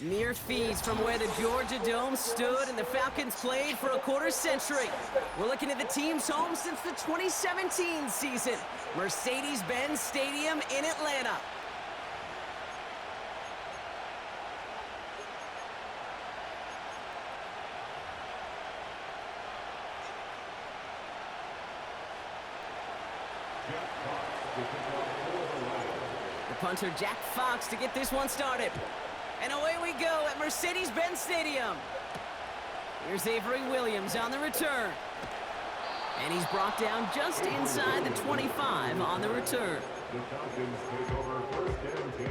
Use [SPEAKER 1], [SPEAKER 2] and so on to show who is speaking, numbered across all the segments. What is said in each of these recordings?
[SPEAKER 1] Mere feet from where the Georgia Dome stood and the Falcons played for a quarter century. We're looking at the team's home since the 2017 season, Mercedes-Benz Stadium in Atlanta. The punter Jack Fox to get this one started. And away we go at Mercedes-Benz Stadium. Here's Avery Williams on the return. And he's brought down just inside the 25 on the return.
[SPEAKER 2] The Falcons take over first and 10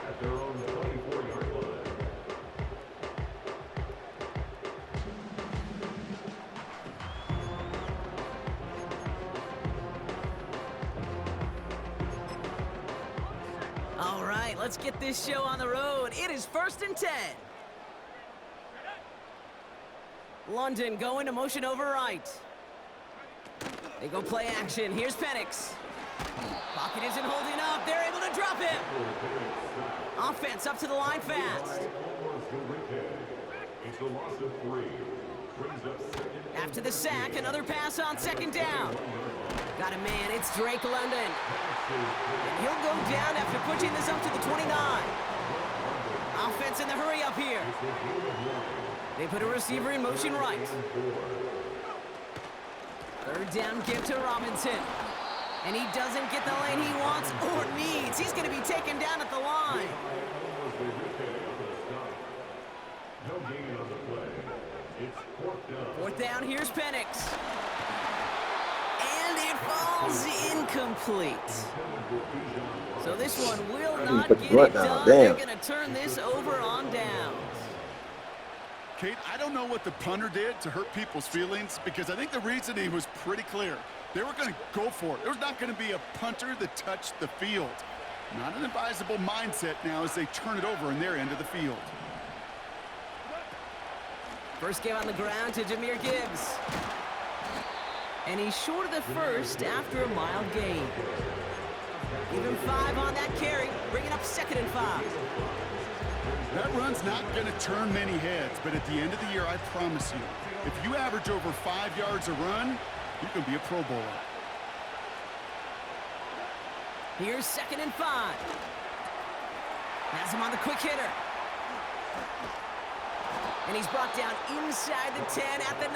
[SPEAKER 2] at their own 24-yard line.
[SPEAKER 1] All right, let's get this show on the road. It is first and 10. London going to motion over right. They go play action. Here's Penix. Pocket isn't holding up. They're able to drop him. Offense up to the line fast.
[SPEAKER 2] It's a loss of 3. Brings up second.
[SPEAKER 1] After the sack, another pass on second down. Got a man. It's Drake London. And he'll go down after pushing this up to the 29. Offense in the hurry up here. They put a receiver in motion right. Third down give to Robinson. And he doesn't get the lane he wants or needs. He's going to be taken down at the line.
[SPEAKER 2] No gain on the play. It's
[SPEAKER 1] Fourth down, here's Penix. And it falls incomplete. So this one will not get it done. They're going to turn this over on downs.
[SPEAKER 3] Kate, I don't know what the punter did to hurt people's feelings because I think the reasoning was pretty clear. They were going to go for it. There's not going to be a punter that touched the field. Not an advisable mindset now as they turn it over in their end of the field.
[SPEAKER 1] First game on the ground to Jahmyr Gibbs. And he's short of the first after a mild gain. Even 5 on that carry, bringing up second and 5.
[SPEAKER 3] That run's not going to turn many heads, but at the end of the year, I promise you, if you average over 5 yards a run, you can be a Pro Bowler.
[SPEAKER 1] Here's second and 5. Has him on the quick hitter. And he's brought down inside the 10 at the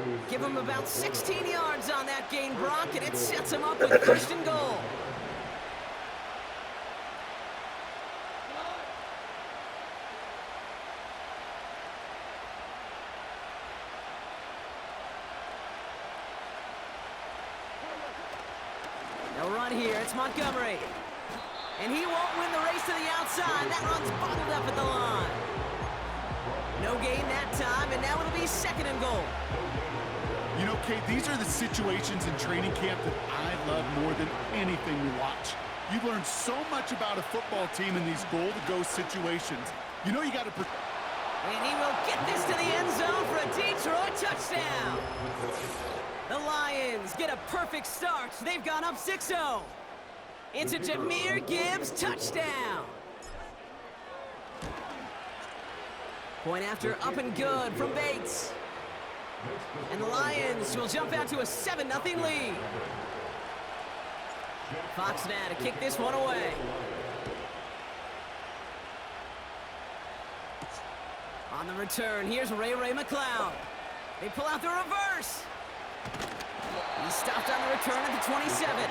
[SPEAKER 1] 9. Give him about 16 yards on that gain, Brock, and it sets him up with first and goal. No run here, it's Montgomery. And he won't win the race to the outside. That run's bottled up at the line. No gain that time, and now it'll be second and goal.
[SPEAKER 3] You know, Kate, these are the situations in training camp that I love more than anything we watch. You learn so much about a football team in these goal-to-go situations. You know you got to...
[SPEAKER 1] And he will get this to the end zone for a Detroit touchdown. The Lions get a perfect start. They've gone up 6-0. It's a Jahmyr Gibbs touchdown. Point after up and good from Bates. And the Lions will jump out to a 7-0 lead. Fox now to kick this one away. On the return, here's Ray McCloud. They pull out the reverse. He stopped on the return at the 27.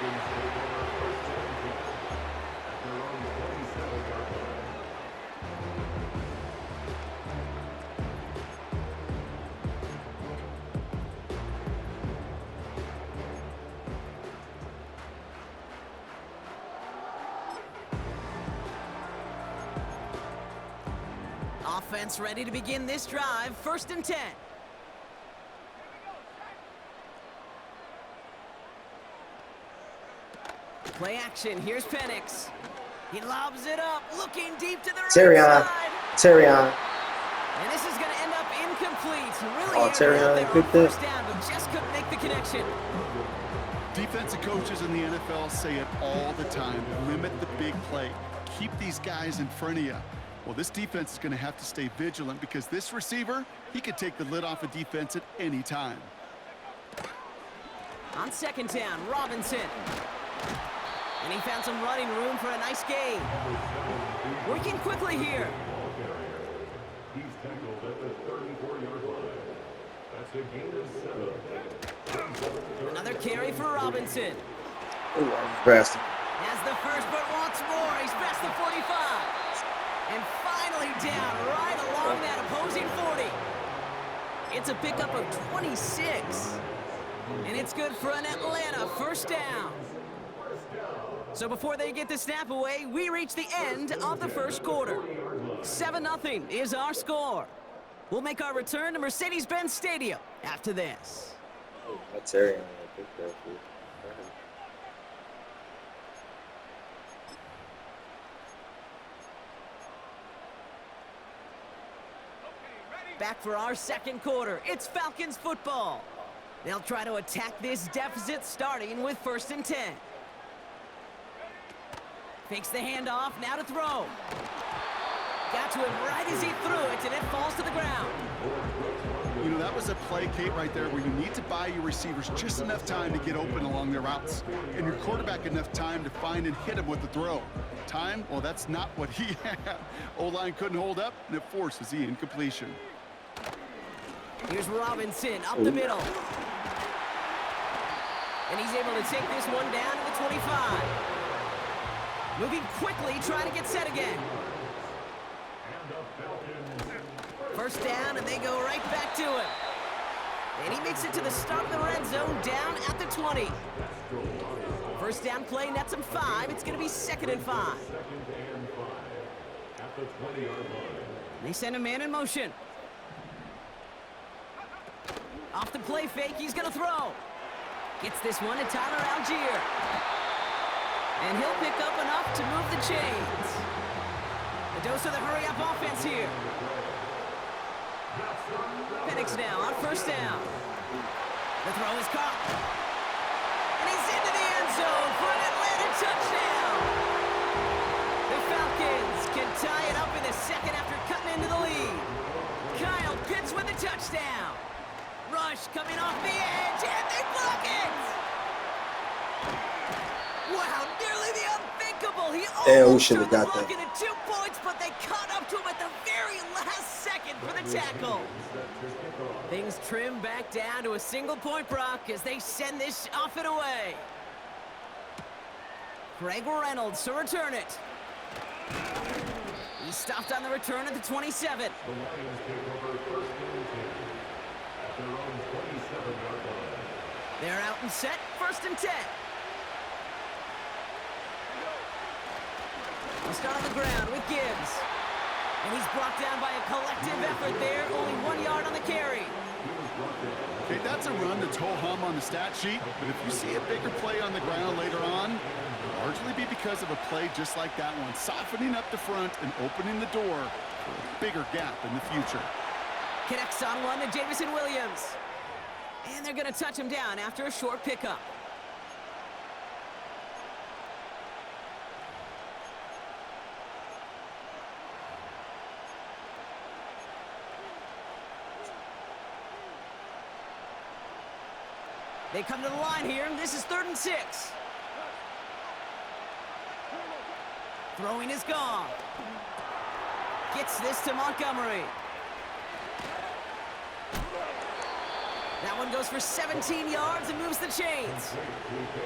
[SPEAKER 1] Offense ready to begin this drive. First and 10. Play action. Here's Penix. He lobs it up, looking deep to the right side.
[SPEAKER 4] Terrion.
[SPEAKER 1] And this is going to end up Incomplete. Really
[SPEAKER 4] Oh, Terry
[SPEAKER 1] aired out
[SPEAKER 4] Allen
[SPEAKER 1] there on
[SPEAKER 4] picked that.
[SPEAKER 1] first down, but just couldn't make the connection.
[SPEAKER 3] Defensive coaches in the NFL say it all the time. Limit the big play. Keep these guys in front of you. Well, this defense is going to have to stay vigilant because this receiver, he could take the lid off a defense at any time.
[SPEAKER 1] On second down, Robinson. And he found some running room for a nice gain. Working quickly here.
[SPEAKER 2] He's tackled at the 34-yard line. That's a gain of 7.
[SPEAKER 1] Another carry for Robinson.
[SPEAKER 4] Ooh, I'm blasting.
[SPEAKER 1] Has the first, but wants more. He's past the 45. And finally down right along that opposing 40. It's a pickup of 26. And it's good for an Atlanta first down. So before they get the snap away, we reach the end of the first quarter. 7-0 is our score. We'll make our return to Mercedes-Benz Stadium after this.
[SPEAKER 4] Oh, that's Terry Allen picked that.
[SPEAKER 1] Back for our second quarter. It's Falcons football. They'll try to attack this deficit starting with 1st and 10. Fakes the handoff, now to throw. Got to him right as he threw it, and it falls to the ground.
[SPEAKER 3] You know, that was a play, Kate, right there where you need to buy your receivers just enough time to get open along their routes. And your quarterback enough time to find and hit him with the throw. Time? Well, that's not what he had. O-line couldn't hold up, and it forces the incompletion.
[SPEAKER 1] Here's Robinson up the middle. And he's able to take this one down to the 25. Moving quickly, trying to get set again. First down, and they go right back to him. And he makes it to the start of the red zone, down at the 20. First down play, nets him 5. It's going to be 2nd and 5. They send a man in motion. Off the play fake, he's going to throw. Gets this one to Tyler Algier. And he'll pick up enough to move the chains. A dose of the hurry-up offense here. Penix now on first down. The throw is caught. And he's into the end zone for an Atlanta touchdown. The Falcons can tie it up in the second after cutting into the lead. Kyle Pitts with the touchdown. Rush coming off the edge, and they block it! Wow, nearly the unthinkable. He
[SPEAKER 4] Damn, we
[SPEAKER 1] almost
[SPEAKER 4] should have
[SPEAKER 1] turned the
[SPEAKER 4] got
[SPEAKER 1] block
[SPEAKER 4] that.
[SPEAKER 1] into 2 points, but they caught up to him at the very last second for the tackle. Things trim back down to a single point, Brock, as they send this off and away. Craig Reynolds to return it. He stopped on the return at the 27.
[SPEAKER 2] The Lions take over 1st and 10 at their own 27-yard line.
[SPEAKER 1] They're out and set, 1st and 10. They'll start on the ground with Gibbs. And he's brought down by a collective effort there, only 1 yard on the carry.
[SPEAKER 3] Okay, that's a run that's ho-hum on the stat sheet, but if you see a bigger play on the ground later on, it'll largely be because of a play just like that one, softening up the front and opening the door for a bigger gap in the future.
[SPEAKER 1] Connects on one to Jamison Williams. And they're going to touch him down after a short pickup. They come to the line here, and this is 3rd and 6. Throwing is gone. Gets this to Montgomery. That one goes for 17 yards and moves the chains.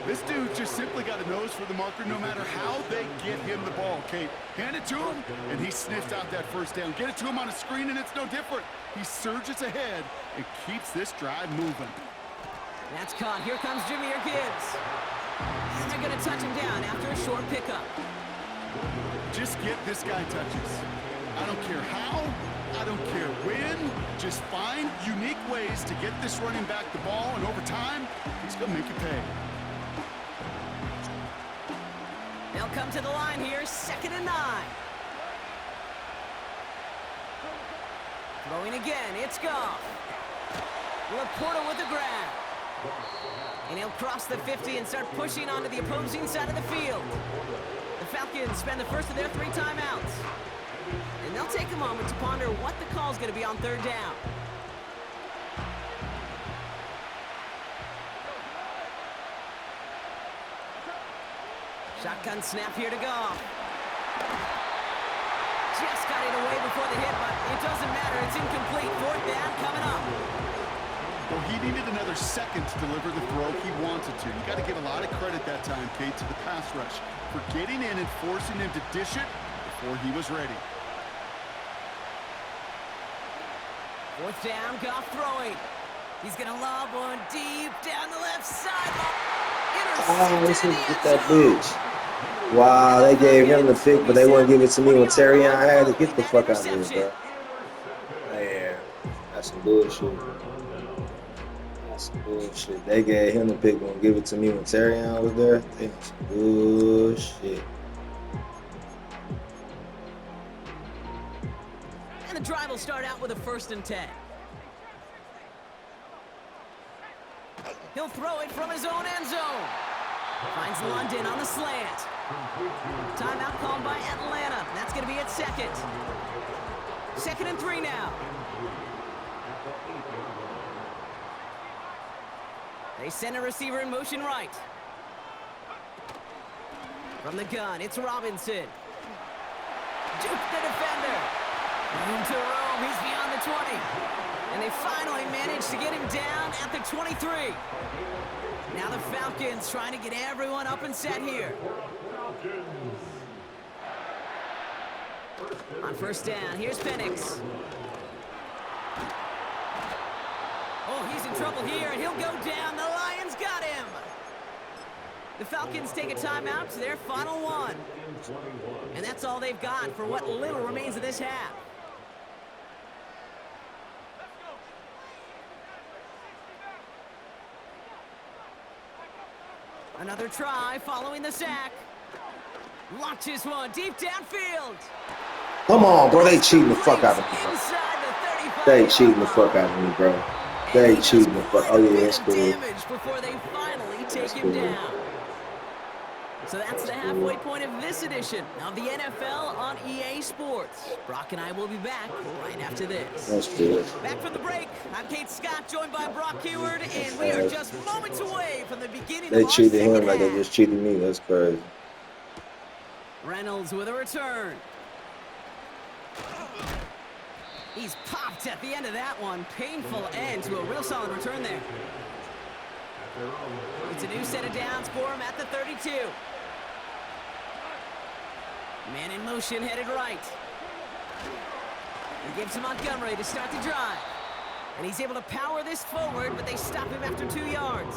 [SPEAKER 3] This dude just simply got a nose for the marker no matter how they get him the ball, Kate. Hand it to him, and he sniffs out that first down. Get it to him on a screen, and it's no different. He surges ahead and keeps this drive moving.
[SPEAKER 1] That's caught. Here comes Jahmyr Gibbs. And they're going to touch him down after a short pickup.
[SPEAKER 3] Just get this guy touches. I don't care how, I don't care when. Just find unique ways to get this running back the ball, and over time, he's going to make you pay.
[SPEAKER 1] They'll come to the line here, 2nd and 9. Throwing again, it's Goff. Laporta with the grab. And he'll cross the 50 and start pushing onto the opposing side of the field. The Falcons spend the first of their 3 timeouts. And they'll take a moment to ponder what the call's going to be on 3rd down. Shotgun snap here to Goff. Just got it away before the hit, but it doesn't matter. It's incomplete. 4th down coming up.
[SPEAKER 3] Well, he needed another second to deliver the throw he wanted to. You got to give a lot of credit that time, Kate, to the pass rush for getting in and forcing him to dish it before he was ready.
[SPEAKER 1] 4th down, Goff throwing. He's going to lob one deep down the left sideline.
[SPEAKER 4] Oh, listen, get that bitch. Wow, they gave him the pick, but they wouldn't give it to me when Terrion had to get the fuck out of here, bro. Man, that's some bullshit. That's some bullshit. They gave him the pick, won't give it to me when Terrion was there. That's some bullshit.
[SPEAKER 1] And the drive will start out with a 1st and 10. He'll throw it from his own end zone. Finds London on the slant. Timeout called by Atlanta. That's going to be at 2nd. 2nd and 3 now. They send a receiver in motion right. From the gun, it's Robinson. Juke the defender. Room to roam. He's beyond the 20. And they finally managed to get him down at the 23. Now the Falcons trying to get everyone up and set here. On 1st down, here's Penix. Oh, he's in trouble here, and he'll go down. The Lions got him. The Falcons take a timeout to their final 1. And that's all they've got for what little remains of this half. Another try following the sack. Launches one deep downfield.
[SPEAKER 4] Come on, bro. They cheating the fuck out of me, bro. They cheating the fuck out of me, bro. They cheating the fuck. Oh, yeah, that's cool.
[SPEAKER 1] Damage before they finally take him down. So that's the halfway point of this edition of the NFL on EA Sports. Brock and I will be back right after this.
[SPEAKER 4] That's good.
[SPEAKER 1] Back from the break. I'm Kate Scott, joined by Brock Heward, and we are just moments away from the beginning
[SPEAKER 4] They
[SPEAKER 1] of our
[SPEAKER 4] cheated him
[SPEAKER 1] second
[SPEAKER 4] like they
[SPEAKER 1] half.
[SPEAKER 4] just cheated me. That's crazy.
[SPEAKER 1] Reynolds with a return. He's popped at the end of that one. Painful end to a real solid return there. It's a new set of downs for him at the 32. Man in motion, headed right. He gives to Montgomery to start the drive. And he's able to power this forward, but they stop him after 2 yards.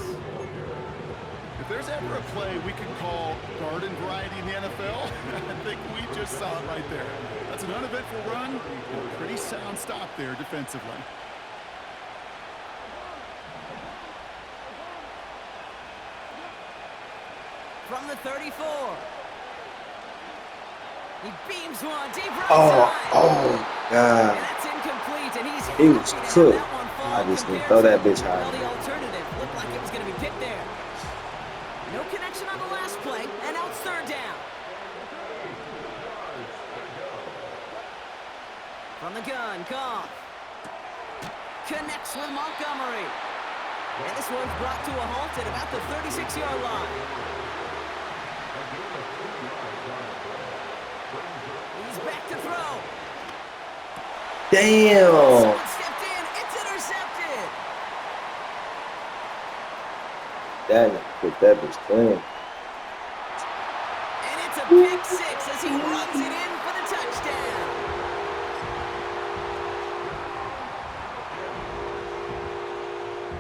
[SPEAKER 3] If there's ever a play we can call garden variety in the NFL, I think we just saw it right there. That's an uneventful run and a pretty sound stop there defensively.
[SPEAKER 1] From the 34. He beams one deep right side.
[SPEAKER 4] Oh, God.
[SPEAKER 1] And that's incomplete, and he's
[SPEAKER 4] He was
[SPEAKER 1] happy to have
[SPEAKER 4] cooked.
[SPEAKER 1] that one fall
[SPEAKER 4] I just didn't
[SPEAKER 1] compared
[SPEAKER 4] throw that
[SPEAKER 1] to-
[SPEAKER 4] bitch high.
[SPEAKER 1] Well, the alternative looked like it was going to be picked there. No connection on the last play, and now it's 3rd down. From the gun, Goff. Connects with Montgomery. And this one's brought to a halt at about the 36-yard line. He's back to throw.
[SPEAKER 4] Damn.
[SPEAKER 1] Someone stepped in. It's intercepted.
[SPEAKER 4] That bitch clean.
[SPEAKER 1] And it's a pick 6 as he runs it in for the touchdown.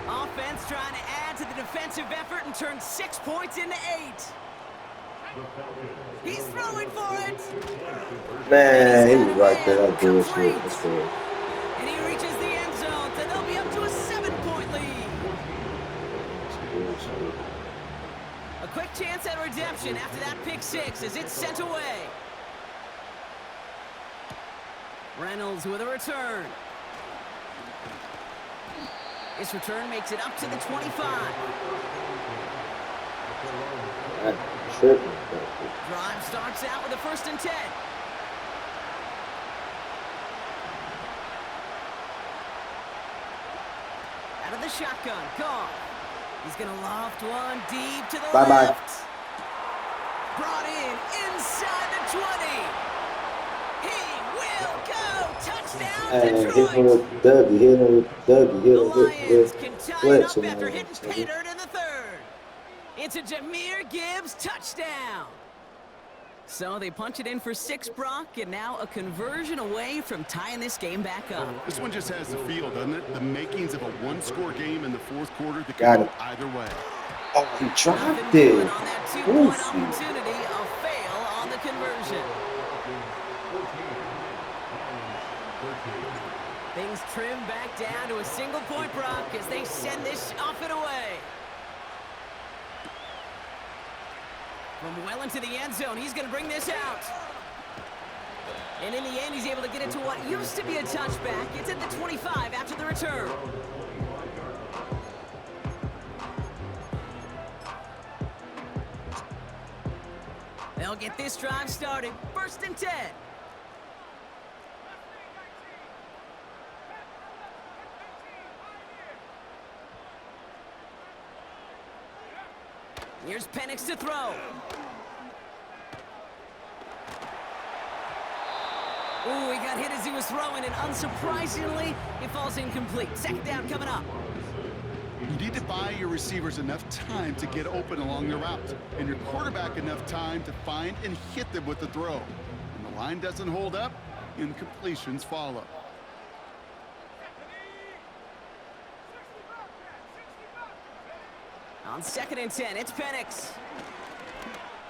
[SPEAKER 1] Offense trying to add to the defensive effort and turn 6 points into 8. He's throwing for it.
[SPEAKER 4] Man, he was right there. That bullshit. That's good.
[SPEAKER 1] And he reaches the end zone, so they'll be up to a 7-point lead. A quick chance at redemption after that pick 6 as it's sent away. Reynolds with a return. This return makes it up to the 25.
[SPEAKER 4] That tripping.
[SPEAKER 1] Drive starts out with a 1st and 10. Out of the shotgun, Goff. He's going to loft one deep to the
[SPEAKER 4] Bye-bye.
[SPEAKER 1] left. Brought in inside the 20. He will go. Touchdown,
[SPEAKER 4] Hey, hit him
[SPEAKER 1] Detroit.
[SPEAKER 4] with W. Hit him with W. Hit
[SPEAKER 1] The
[SPEAKER 4] him
[SPEAKER 1] Lions
[SPEAKER 4] with
[SPEAKER 1] can tie it
[SPEAKER 4] flex
[SPEAKER 1] up
[SPEAKER 4] on
[SPEAKER 1] after
[SPEAKER 4] that.
[SPEAKER 1] hitting pay dirt in the 3rd. It's a Jahmyr Gibbs touchdown. So they punch it in for 6, Brock, and now a conversion away from tying this game back up.
[SPEAKER 3] This one just has the feel, doesn't it? The makings of a one-score game in the 4th quarter that
[SPEAKER 4] Got
[SPEAKER 3] can
[SPEAKER 4] it.
[SPEAKER 3] go either way.
[SPEAKER 4] Oh, he dropped
[SPEAKER 1] Nothing
[SPEAKER 4] it.
[SPEAKER 1] doing on that 2-point
[SPEAKER 4] Oof.
[SPEAKER 1] opportunity. A fail on the conversion. Things trim back down to a single point, Brock, as they send this off and away. From well into the end zone, he's going to bring this out. And in the end, he's able to get it to what used to be a touchback. It's at the 25 after the return. They'll get this drive started. 1st and 10. Here's Penix to throw. Ooh, he got hit as he was throwing, and unsurprisingly, it falls incomplete. 2nd down coming up.
[SPEAKER 3] You need to buy your receivers enough time to get open along the route, and your quarterback enough time to find and hit them with the throw. When the line doesn't hold up, incompletions follow.
[SPEAKER 1] On 2nd and 10, it's Penix.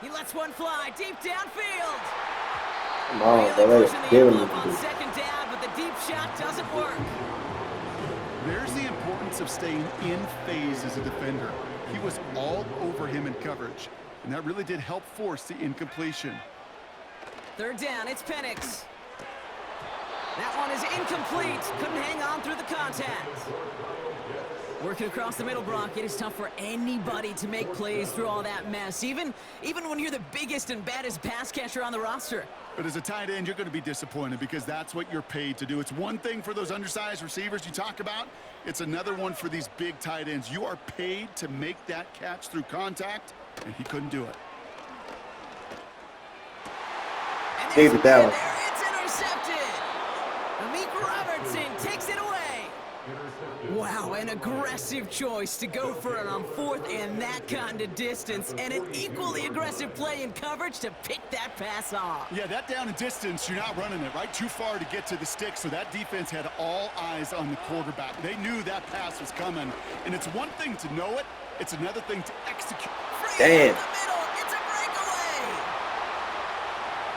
[SPEAKER 1] He lets one fly deep downfield.
[SPEAKER 4] Come on,
[SPEAKER 1] Really
[SPEAKER 4] bro.
[SPEAKER 1] pushing the
[SPEAKER 4] Get him.
[SPEAKER 1] envelope on 2nd down, but the deep shot doesn't work.
[SPEAKER 3] There's the importance of staying in phase as a defender. He was all over him in coverage, and that really did help force the incompletion.
[SPEAKER 1] 3rd down, it's Penix. That one is incomplete. Couldn't hang on through the contact. Working across the middle, Brock, it is tough for anybody to make plays through all that mess, even when you're the biggest and baddest pass catcher on the roster.
[SPEAKER 3] But as a tight end, you're going to be disappointed because that's what you're paid to do. It's one thing for those undersized receivers you talk about. It's another one for these big tight ends. You are paid to make that catch through contact, and he couldn't do it.
[SPEAKER 1] And
[SPEAKER 4] Gave it that one.
[SPEAKER 1] there, it's intercepted. Amik Robertson takes it away. Wow, an aggressive choice to go for it on 4th and that kind of distance, and an equally aggressive play in coverage to pick that pass off.
[SPEAKER 3] Yeah, that down and distance, you're not running it, right? Too far to get to the stick, so that defense had all eyes on the quarterback. They knew that pass was coming, and it's one thing to know it, it's another thing to execute.
[SPEAKER 1] Damn. The middle, it's a breakaway.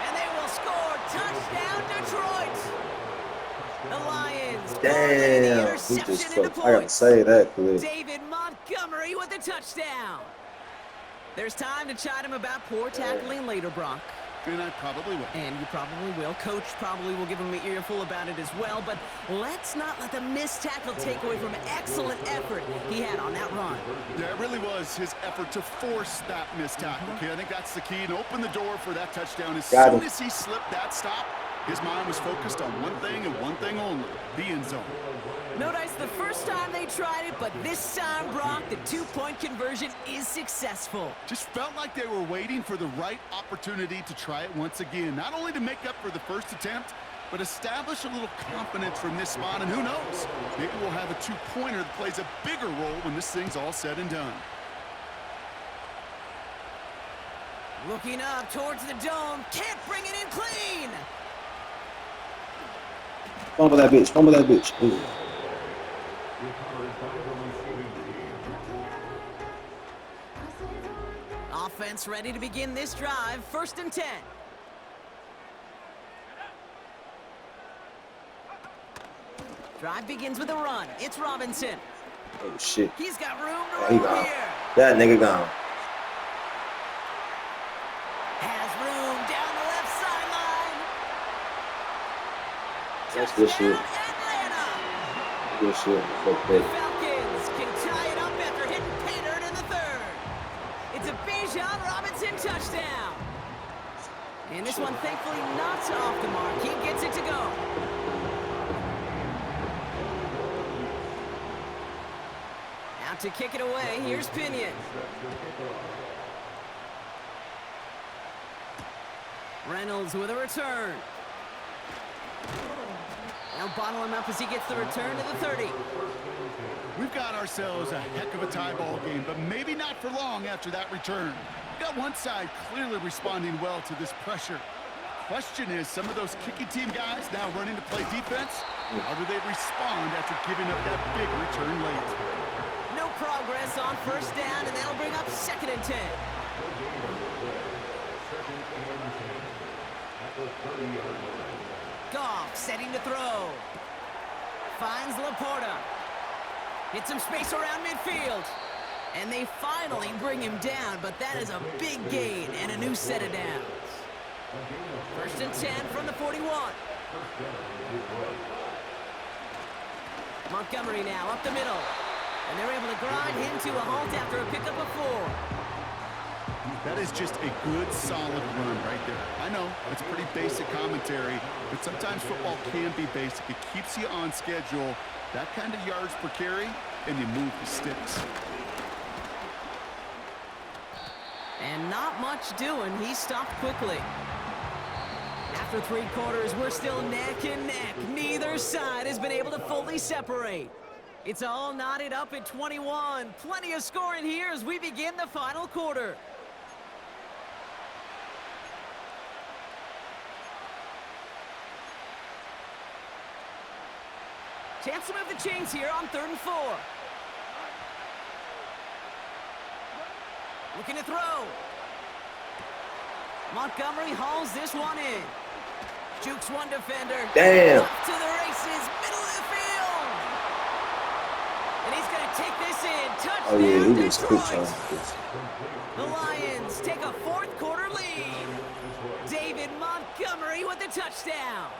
[SPEAKER 1] And they will score. Touchdown, Detroit. The Lions.
[SPEAKER 4] Damn. He just fucked. I gotta say that, please.
[SPEAKER 1] David Montgomery with a touchdown. There's time to chide him about poor tackling later, Brock.
[SPEAKER 3] And I probably will.
[SPEAKER 1] And you probably will. Coach probably will give him an earful about it as well. But let's not let the missed tackle take away from excellent effort he had on that run.
[SPEAKER 3] Yeah, it really was his effort to force that missed tackle. Okay, I think that's the key, and open the door for that touchdown. As soon as he slipped that stop, his mind was focused on one thing and one thing only, the end zone.
[SPEAKER 1] No dice the first time they tried it, but this time, Brock, the 2-point conversion is successful.
[SPEAKER 3] Just felt like they were waiting for the right opportunity to try it once again. Not only to make up for the first attempt, but establish a little confidence from this spot. And who knows, maybe we'll have a 2-pointer that plays a bigger role when this thing's all said and done.
[SPEAKER 1] Looking up towards the dome, can't bring it in clean.
[SPEAKER 4] Fumble that bitch. Fumble that bitch. Ooh.
[SPEAKER 1] Offense ready to begin this drive. 1st and 10. Drive begins with a run. It's Robinson.
[SPEAKER 4] Oh, shit.
[SPEAKER 1] He's got room
[SPEAKER 4] Oh,
[SPEAKER 1] to
[SPEAKER 4] he
[SPEAKER 1] run
[SPEAKER 4] gone.
[SPEAKER 1] here.
[SPEAKER 4] That nigga gone.
[SPEAKER 1] Has room down the left sideline.
[SPEAKER 4] That's good shit.
[SPEAKER 1] Touchdown, Atlanta.
[SPEAKER 4] Good shit. Fuck
[SPEAKER 1] The
[SPEAKER 4] that.
[SPEAKER 1] Falcons And this one, thankfully, not off the mark. He gets it to go. Out to kick it away. Here's Pinion. Reynolds with a return. Now bottle him up as he gets the return to the 30.
[SPEAKER 3] We've got ourselves a heck of a tie ball game, but maybe not for long after that return. We've got one side clearly responding well to this pressure. Question is, some of those kicking team guys now running to play defense, how do they respond after giving up that big return late?
[SPEAKER 1] No progress on first down, and that'll bring up 2nd and 10. Goff setting to throw. Finds Laporta. Hits some space around midfield. And they finally bring him down, but that is a big gain and a new set of downs. 1st and 10 from the 41. Montgomery now up the middle. And they're able to grind him to a halt after a pickup of 4.
[SPEAKER 3] That is just a good, solid run right there. I know, it's pretty basic commentary, but sometimes football can be basic. It keeps you on schedule, that kind of yards per carry, and you move the sticks.
[SPEAKER 1] And not much doing. He stopped quickly. After 3 quarters, we're still neck and neck. Neither side has been able to fully separate. It's all knotted up at 21. Plenty of scoring here as we begin the final quarter. Chance to move the chains here on 3rd and 4. Looking to throw. Montgomery hauls this one in. Jukes one defender.
[SPEAKER 4] Damn.
[SPEAKER 1] Up to the races, middle of the field. And he's going to take this in. Touchdown,
[SPEAKER 4] Oh yeah, he was quick
[SPEAKER 1] Detroit.
[SPEAKER 4] time.
[SPEAKER 1] The Lions take a 4th quarter lead. David Montgomery with the touchdown.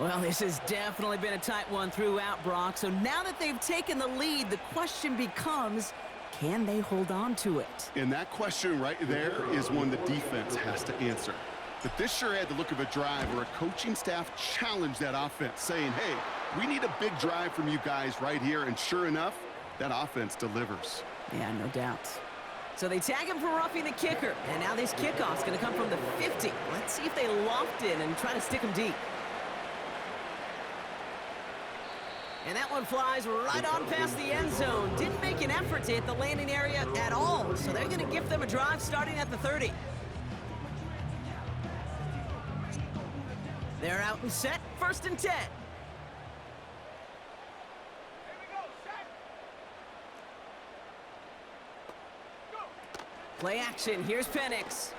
[SPEAKER 1] Well, this has definitely been a tight one throughout, Brock. So now that they've taken the lead, the question becomes, can they hold on to it?
[SPEAKER 3] And that question right there is one the defense has to answer. But this sure had the look of a drive where a coaching staff challenged that offense, saying, hey, we need a big drive from you guys right here. And sure enough, that offense delivers.
[SPEAKER 1] Yeah, no doubt. So they tag him for roughing the kicker. And now this kickoff's going to come from the 50. Let's see if they loft in and try to stick him deep. And that one flies right on past the end zone. Didn't make an effort to hit the landing area at all. So they're going to give them a drive starting at the 30. They're out and set. 1st and 10. Play action. Here's Penix.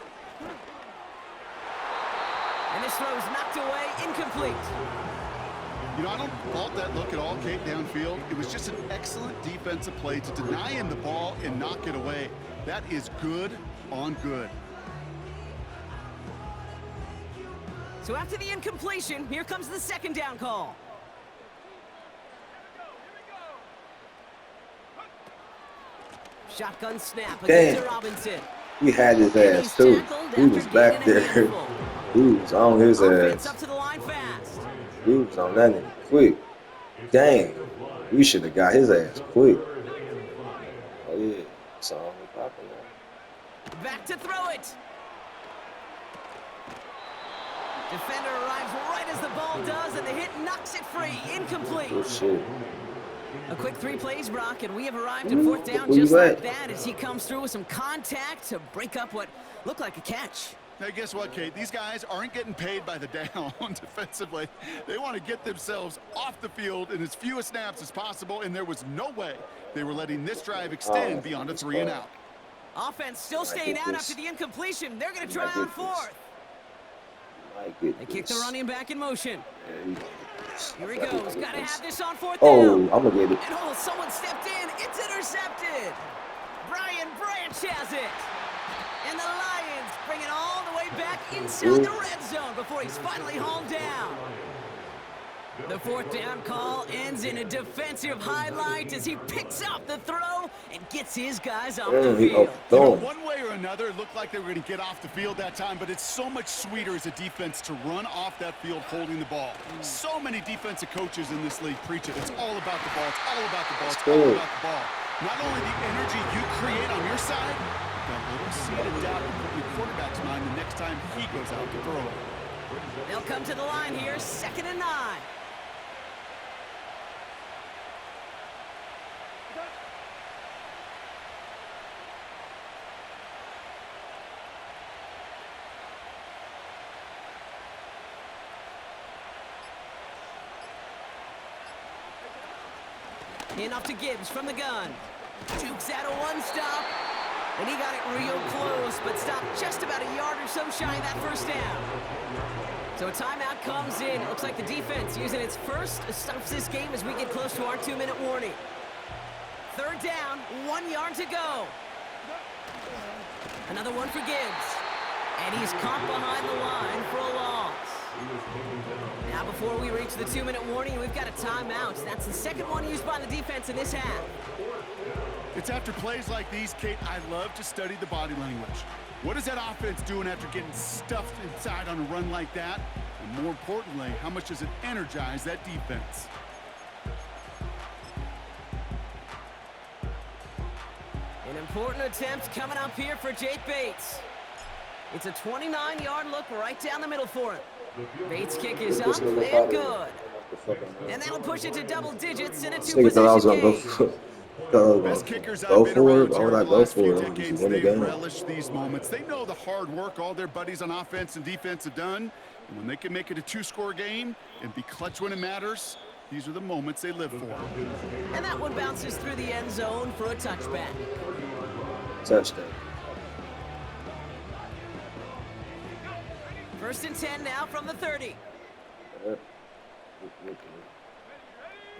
[SPEAKER 1] And this throw's knocked away. Incomplete.
[SPEAKER 3] You know, I don't fault that look at all, Kate, downfield. It was just an excellent defensive play to deny him the ball and knock it away. That is good on good.
[SPEAKER 1] So after the incompletion, here comes the 2nd down call. Shotgun snap against Robinson.
[SPEAKER 4] We had his ass too. He was back there. He was on his
[SPEAKER 1] Offense
[SPEAKER 4] ass.
[SPEAKER 1] up to the line fast.
[SPEAKER 4] He was on that nigga quick. Dang. We should have got his ass quick. Oh yeah. Saw him popping now.
[SPEAKER 1] Back to throw it. Defender arrives right as the ball does, and the hit knocks it free. Incomplete.
[SPEAKER 4] Oh shit.
[SPEAKER 1] A quick 3 plays, Brock, and we have arrived at 4th down
[SPEAKER 4] Where
[SPEAKER 1] just
[SPEAKER 4] you
[SPEAKER 1] like
[SPEAKER 4] at?
[SPEAKER 1] that as he comes through with some contact to break up what looked like a catch.
[SPEAKER 3] Now, guess what, Kate? These guys aren't getting paid by the down defensively. They want to get themselves off the field in as few snaps as possible, and there was no way they were letting this drive extend beyond a 3 and out.
[SPEAKER 1] Offense still staying out after the incompletion. They're going to try on 4th. They kick the running back in motion. Here he goes. Got to have this on 4th
[SPEAKER 4] Oh,
[SPEAKER 1] down.
[SPEAKER 4] I'm gonna get it.
[SPEAKER 1] And oh, someone stepped in. It's intercepted. Brian Branch has it. And the Lions bring it all the way back inside the red zone before he's finally hauled down. The fourth down call ends in a defensive highlight as he picks up the throw and gets his guys off the field.
[SPEAKER 3] One way or another, it looked like they were going to get off the field that time, but it's so much sweeter as a defense to run off that field holding the ball. So many defensive coaches in this league preach it. It's all about the ball. It's all about the ball. It's all about the ball. Not only the energy you create on your side, but that little seed of doubt you put in your quarterback's mind the next time he goes out to throw it.
[SPEAKER 1] They'll come to the line here, 2nd and 9. In off to Gibbs from the gun. Jukes out a one-stop. And he got it real close, but stopped just about a yard or so shy of that first down. So a timeout comes in. It looks like the defense using its first stops this game as we get close to our 2-minute warning. 3rd down, 1 yard to go. Another one for Gibbs. And he's caught behind the line for a loss. Now before we reach the 2-minute warning, we've got a timeout. That's the second one used by the defense in this half.
[SPEAKER 3] It's after plays like these, Kate, I love to study the body language. What is that offense doing after getting stuffed inside on a run like that? And more importantly, how much does it energize that defense?
[SPEAKER 1] An important attempt coming up here for Jake Bates. It's a 29-yard look right down the middle for him. Bates' kick is up and good. And that'll push it to double digits in a two-possession game.
[SPEAKER 3] Best kickers I've been around here the last few decades, they
[SPEAKER 4] game.
[SPEAKER 3] relish these moments. They know the hard work all their buddies on offense and defense have done. And when they can make it a 2-score game and be clutch when it matters, these are the moments they live for.
[SPEAKER 1] And that one bounces through the end zone for a touchback.
[SPEAKER 4] Touchdown.
[SPEAKER 1] 1st and 10 now from the 30.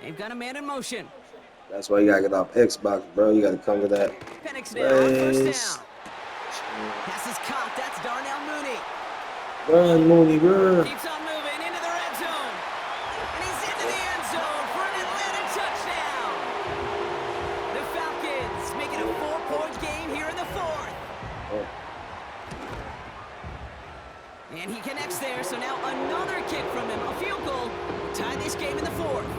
[SPEAKER 1] They've got a man in motion.
[SPEAKER 4] That's why you gotta get off Xbox, bro. You gotta come to that.
[SPEAKER 1] Penix now on 1st down. Pass is caught. That's Darnell Mooney.
[SPEAKER 4] Run, Mooney, run.
[SPEAKER 1] Keeps on moving into the red zone. And he's into the end zone for an Atlanta touchdown. The Falcons making a 4-point game here in the 4th.
[SPEAKER 4] Oh.
[SPEAKER 1] And he connects there, so now another kick from him. A field goal will tie this game in the 4th.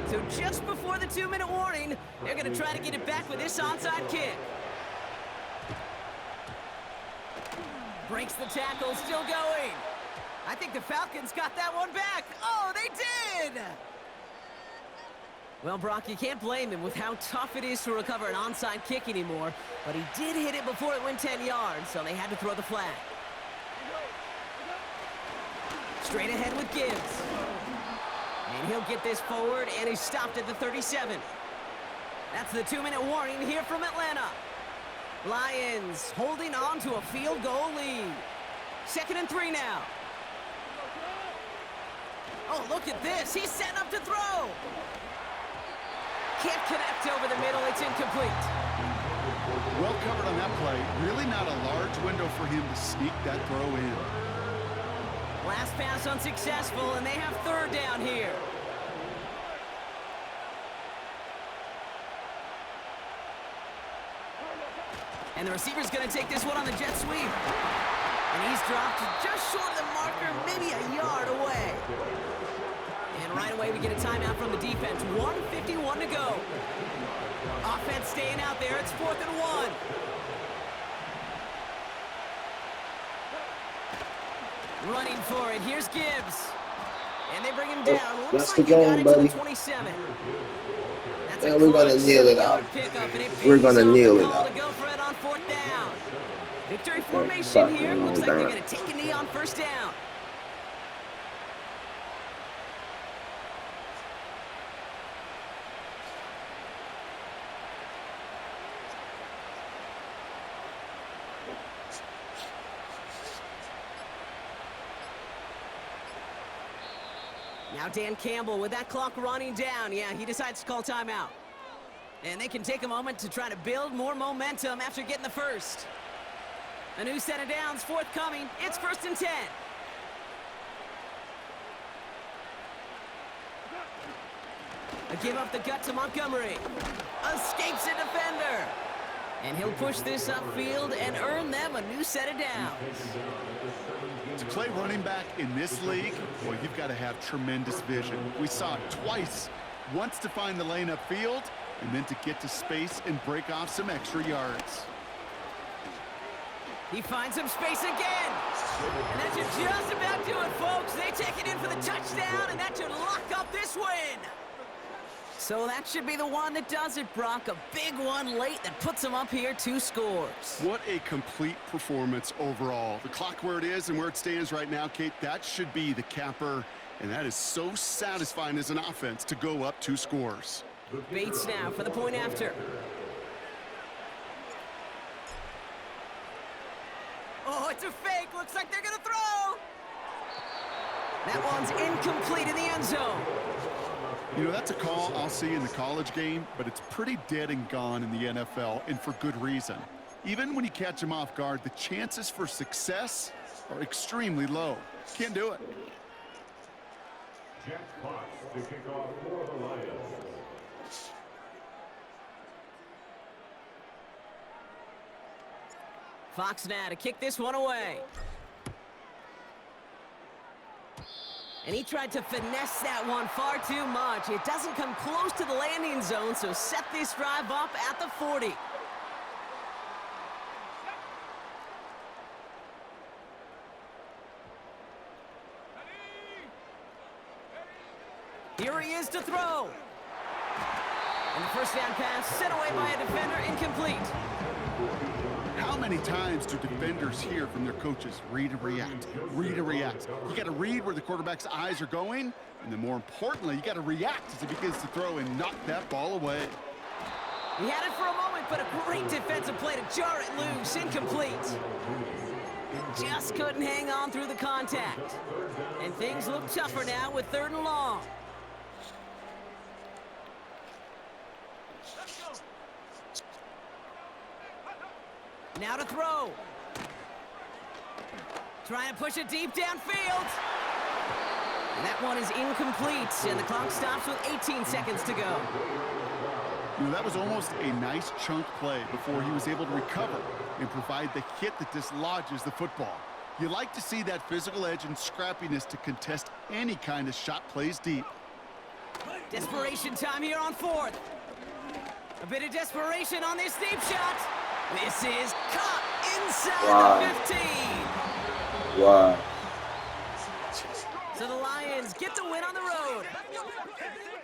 [SPEAKER 1] So just before the 2-minute warning, they're going to try to get it back with this onside kick. Breaks the tackle, still going. I think the Falcons got that one back. Oh, they did! Well, Brock, you can't blame him with how tough it is to recover an onside kick anymore, but he did hit it before it went 10 yards, so they had to throw the flag. Straight ahead with Gibbs. And he'll get this forward, and he's stopped at the 37. That's the 2-minute warning here from Atlanta. Lions holding on to a field goal lead. 2nd and 3 now. Oh, look at this. He's set up to throw. Can't connect over the middle. It's incomplete.
[SPEAKER 3] Well covered on that play. Really not a large window for him to sneak that throw in.
[SPEAKER 1] Last pass unsuccessful, and they have 3rd down here. And the receiver's going to take this one on the jet sweep. And he's dropped just short of the marker, maybe a yard away. And right away we get a timeout from the defense. 1:51 to go. Offense staying out there. It's 4th and 1. Running for it. Here's Gibbs. And they bring him down. Looks like he got it to the 27.
[SPEAKER 4] Yeah, we're gonna kneel it out. We're gonna kneel it out.
[SPEAKER 1] To go for it on 4th down. Victory formation here. Looks like they're gonna take a knee on 1st down. Now Dan Campbell with that clock running down. Yeah, he decides to call timeout. And they can take a moment to try to build more momentum after getting the first. A new set of downs forthcoming. It's 1st and 10. A give up the gut to Montgomery. Escapes a defender. And he'll push this upfield and earn them a new set of downs.
[SPEAKER 3] To play running back in this league, well, you've got to have tremendous vision. We saw it twice. Once to find the lane upfield, and then to get to space and break off some extra yards.
[SPEAKER 1] He finds some space again. And that should just about do it, folks. They take it in for the touchdown, and that should lock up this win. So that should be the one that does it, Brock. A big one late that puts them up here 2 scores.
[SPEAKER 3] What a complete performance overall. The clock where it is and where it stands right now, Kate, that should be the capper. And that is so satisfying as an offense to go up 2 scores.
[SPEAKER 1] Bates now for the point after. Oh, it's a fake. Looks like they're going to throw. That one's incomplete in the end zone.
[SPEAKER 3] You know, that's a call I'll see in the college game, but it's pretty dead and gone in the NFL, and for good reason. Even when you catch them off guard, the chances for success are extremely low. Can't do it.
[SPEAKER 2] Jack Fox to kick off for the Lions.
[SPEAKER 1] Fox now to kick this one away. And he tried to finesse that one far too much. It doesn't come close to the landing zone, so set this drive up at the 40. Here he is to throw. And the first down pass sent away by a defender, incomplete.
[SPEAKER 3] How many times do defenders hear from their coaches, read and react, read and react? You got to read where the quarterback's eyes are going, and then more importantly, you got to react as he begins to throw and knock that ball away.
[SPEAKER 1] He had it for a moment, but a great defensive play to jar it loose, incomplete. Just couldn't hang on through the contact. And things look tougher now with 3rd and long. Now to throw. Trying to push it deep downfield. And that one is incomplete, and the clock stops with 18 seconds to go.
[SPEAKER 3] You know, that was almost a nice chunk play before he was able to recover and provide the hit that dislodges the football. You like to see that physical edge and scrappiness to contest any kind of shot plays deep.
[SPEAKER 1] Desperation time here on 4th. A bit of desperation on this deep shot. This is caught inside the 15.
[SPEAKER 4] Wow.
[SPEAKER 1] So the Lions get the win on the road.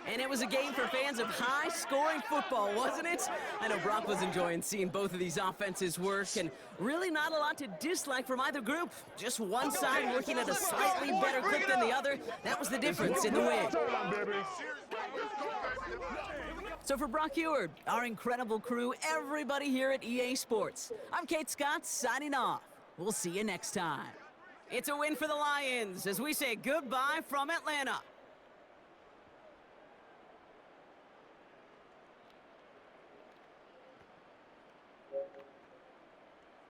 [SPEAKER 1] And it was a game for fans of high-scoring football, wasn't it? I know Brock was enjoying seeing both of these offenses work, and really not a lot to dislike from either group. Just one side working at a slightly better clip than the other. That was the difference in the win. So for Brock Eward, our incredible crew, everybody here at EA Sports, I'm Kate Scott signing off. We'll see you next time. It's a win for the Lions as we say goodbye from Atlanta.